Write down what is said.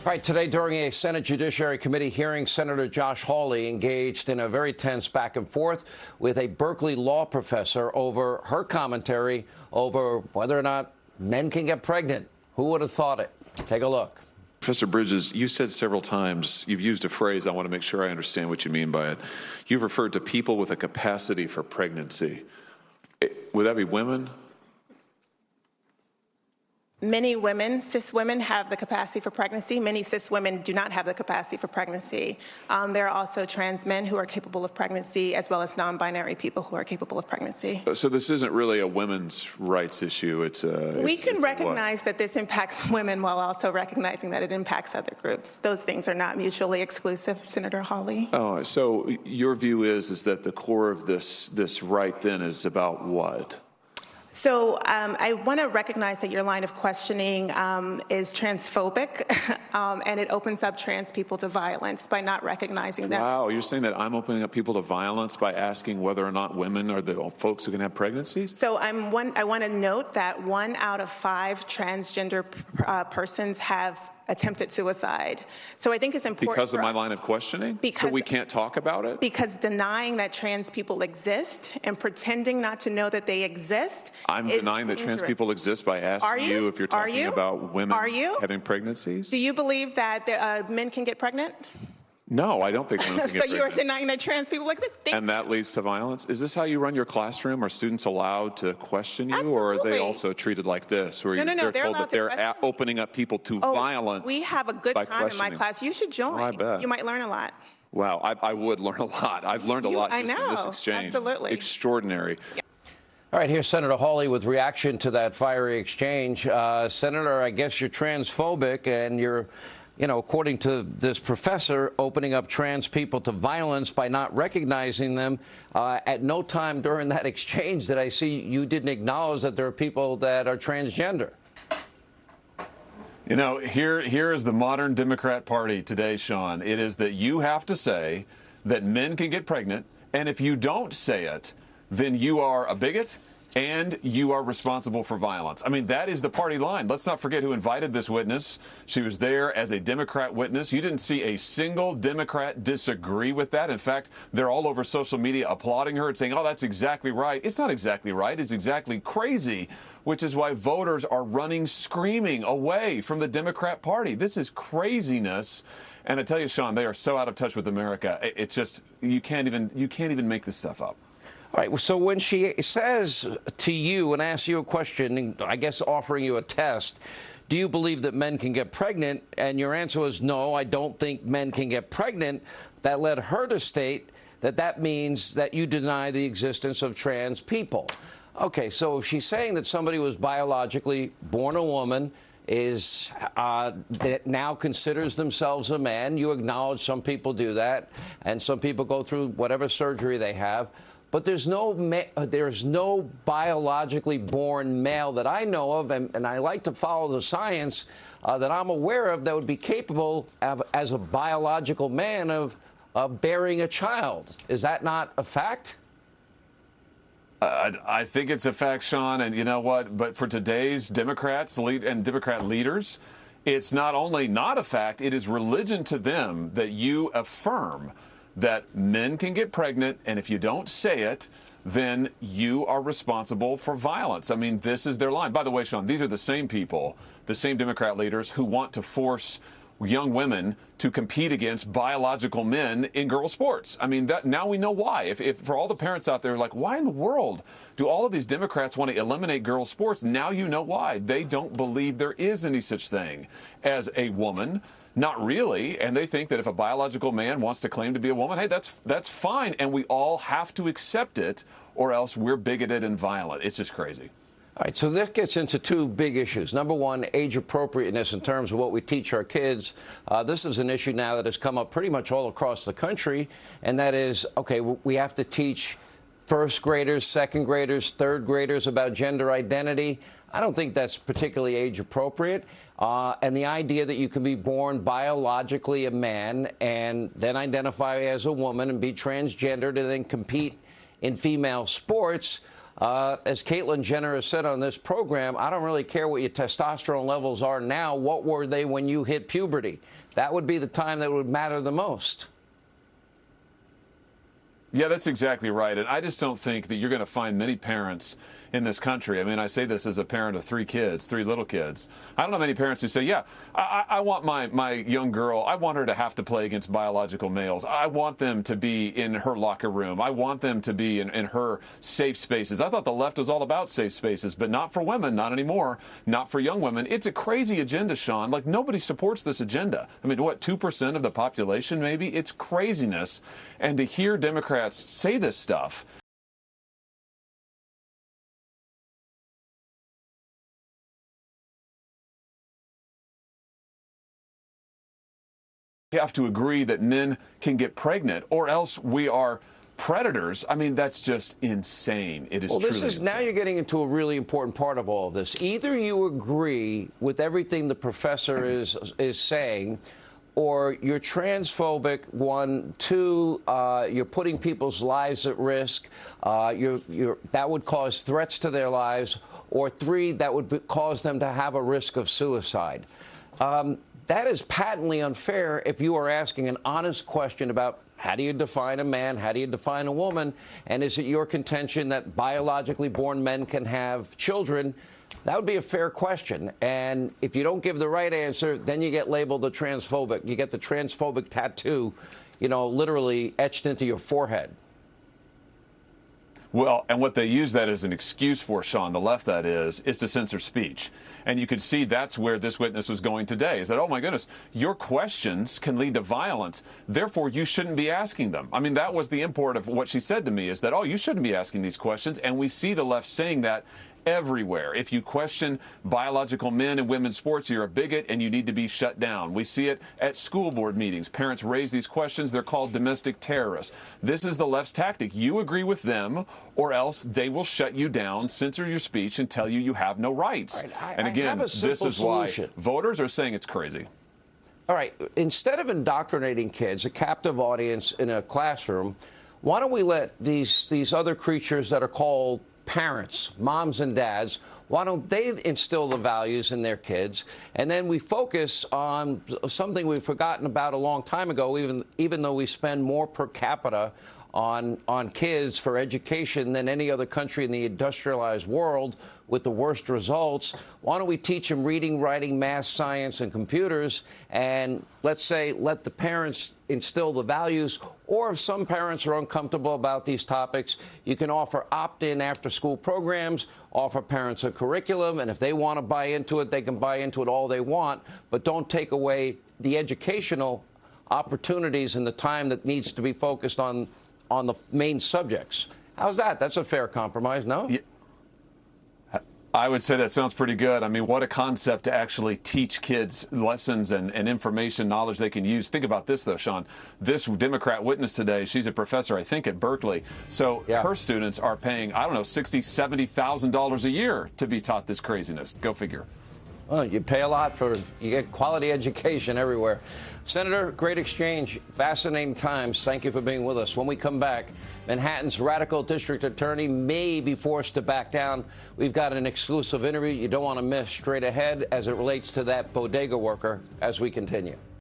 Right, today during a Senate Judiciary Committee hearing, Senator Josh Hawley engaged in a very tense back and forth with a Berkeley law professor over her commentary over whether or not men can get pregnant. Who would have thought it? Take a look. Professor Bridges, you said several times, you've used a phrase, I want to make sure I understand what you mean by it. You've referred to people with a capacity for pregnancy. Would that be women? Many women, cis women, have the capacity for pregnancy. Many cis women do not have the capacity for pregnancy. There are also trans men who are capable of pregnancy, as well as non-binary people who are capable of pregnancy. So this isn't really a women's rights issue. We can recognize that this impacts women while also recognizing that it impacts other groups. Those things are not mutually exclusive, Senator Hawley. Oh, so your view is that the core of this right then is about what? So I want to recognize that your line of questioning is transphobic, and it opens up trans people to violence by not recognizing that. Wow, you're saying that I'm opening up people to violence by asking whether or not women are the folks who can have pregnancies? So I want to note that 1 out of 5 transgender persons have attempted suicide. So I think it's important. Because of my line of questioning? So we can't talk about it? Because denying that trans people exist and pretending not to know that they exist. I'm denying that trans people exist by asking you if you're talking about women having pregnancies? Do you believe that men can get pregnant? No, I don't think women can get pregnant. So you're denying that trans people exist? And that leads to violence? Is this how you run your classroom? Are students allowed to question you? Absolutely. Or are they also treated like this, where they're told that they're opening up people to violence? We have a good time in my class. You should join. Oh, I bet. You might learn a lot. Wow, I would learn a lot. I've learned a lot just in this exchange. Absolutely. Extraordinary. Yeah. All right, here's Senator Hawley with reaction to that fiery exchange. Senator, I guess you're transphobic and you're, according to this professor, opening up trans people to violence by not recognizing them. At no time during that exchange did I see you didn't acknowledge that there are people that are transgender. Here is the modern Democrat Party today, Sean. It is that you have to say that men can get pregnant, and if you don't say it, then you are a bigot and you are responsible for violence. I mean, that is the party line. Let's not forget who invited this witness. She was there as a Democrat witness. You didn't see a single Democrat disagree with that. In fact, they're all over social media applauding her and saying, oh, that's exactly right. It's not exactly right. It's exactly crazy, which is why voters are running screaming away from the Democrat Party. This is craziness. And I tell you, Sean, they are so out of touch with America. It's just, you can't even make this stuff up. All right, so when she says to you and asks you a question, I guess offering you a test, do you believe that men can get pregnant? And your answer was no, I don't think men can get pregnant. That led her to state that that means that you deny the existence of trans people. Okay, so if she's saying that somebody was biologically born a woman, that now considers themselves a man, you acknowledge some people do that, and some people go through whatever surgery they have. But there's no biologically born male that I know of, and I like to follow the science that I'm aware of that would be capable of, as a biological man, of bearing a child. Is that not a fact? I think it's a fact, Sean, and you know what? But for today's Democrats and Democrat leaders, it's not only not a fact, it is religion to them that you affirm that men can get pregnant, and if you don't say it, then you are responsible for violence. I mean, this is their line. By the way, Sean, these are the same people, the same Democrat leaders who want to force young women to compete against biological men in girls' sports. I mean, now we know why. If for all the parents out there like, why in the world do all of these Democrats want to eliminate girls' sports? Now you know why. They don't believe there is any such thing as a woman. Not really, and they think that if a biological man wants to claim to be a woman, hey, that's fine, and we all have to accept it, or else we're bigoted and violent. It's just crazy. All right, so this gets into two big issues. Number one, age appropriateness in terms of what we teach our kids. This is an issue now that has come up pretty much all across the country, and that is, okay, we have to teach first graders, second graders, third graders about gender identity. I don't think that's particularly age appropriate. And the idea that you can be born biologically a man and then identify as a woman and be transgendered and then compete in female sports, As Caitlyn Jenner has said on this program, I don't really care what your testosterone levels are now. What were they when you hit puberty? That would be the time that would matter the most. Yeah, that's exactly right. And I just don't think that you're going to find many parents in this country. I mean, I say this as a parent of 3 kids, 3 little kids. I don't know many parents who say, yeah, I want my young girl, I want her to have to play against biological males. I want them to be in her locker room. I want them to be in her safe spaces. I thought the left was all about safe spaces, but not for women, not anymore, not for young women. It's a crazy agenda, Sean. Like, nobody supports this agenda. I mean, what, 2% of the population maybe? It's craziness. And to hear Democrats say this stuff, you have to agree that men can get pregnant or else we are predators. I mean, that's just insane. It is truly insane. Now you're getting into a really important part of all of this. Either you agree with everything the professor is saying, or you're transphobic, 1. 2, you're putting people's lives at risk. That would cause threats to their lives. Or 3, that would cause them to have a risk of suicide. That is patently unfair if you are asking an honest question about how do you define a man, how do you define a woman, and is it your contention that biologically born men can have children? That would be a fair question. And if you don't give the right answer, then you get labeled a transphobic. You get the transphobic tattoo, you know, literally etched into your forehead. Well, and what they use that as an excuse for, Sean, the left that is to censor speech. And you could see that's where this witness was going today, is that, oh, my goodness, your questions can lead to violence. Therefore, you shouldn't be asking them. I mean, that was the import of what she said to me, is that, oh, you shouldn't be asking these questions. And we see the left saying that everywhere. If you question biological men and women's sports, you're a bigot and you need to be shut down. We see it at school board meetings. Parents raise these questions. They're called domestic terrorists. This is the left's tactic. You agree with them or else they will shut you down, censor your speech, and tell you you have no rights. Right, and again, this is why voters are saying it's crazy. All right. Instead of indoctrinating kids, a captive audience in a classroom, why don't we let these other creatures that are called parents, moms and dads, why don't they instill the values in their kids? And then we focus on something we've forgotten about a long time ago, even though we spend more per capita on kids for education than any other country in the industrialized world with the worst results. Why don't we teach them reading, writing, math, science, and computers, and let's say let the parents instill the values, or if some parents are uncomfortable about these topics, you can offer opt-in after-school programs, offer parents a curriculum, and if they want to buy into it, they can buy into it all they want, but don't take away the educational opportunities and the time that needs to be focused on the main subjects. How's that? That's a fair compromise, no? Yeah. I would say that sounds pretty good. I mean, what a concept to actually teach kids lessons and information, knowledge they can use. Think about this, though, Sean. This Democrat witness today, she's a professor, I think, at Berkeley. So her students are paying, I don't know, $60,000, $70,000 a year to be taught this craziness. Go figure. Well, you pay a lot you get quality education everywhere. Senator, great exchange. Fascinating times. Thank you for being with us. When we come back, Manhattan's radical district attorney may be forced to back down. We've got an exclusive interview you don't want to miss straight ahead as it relates to that bodega worker as we continue.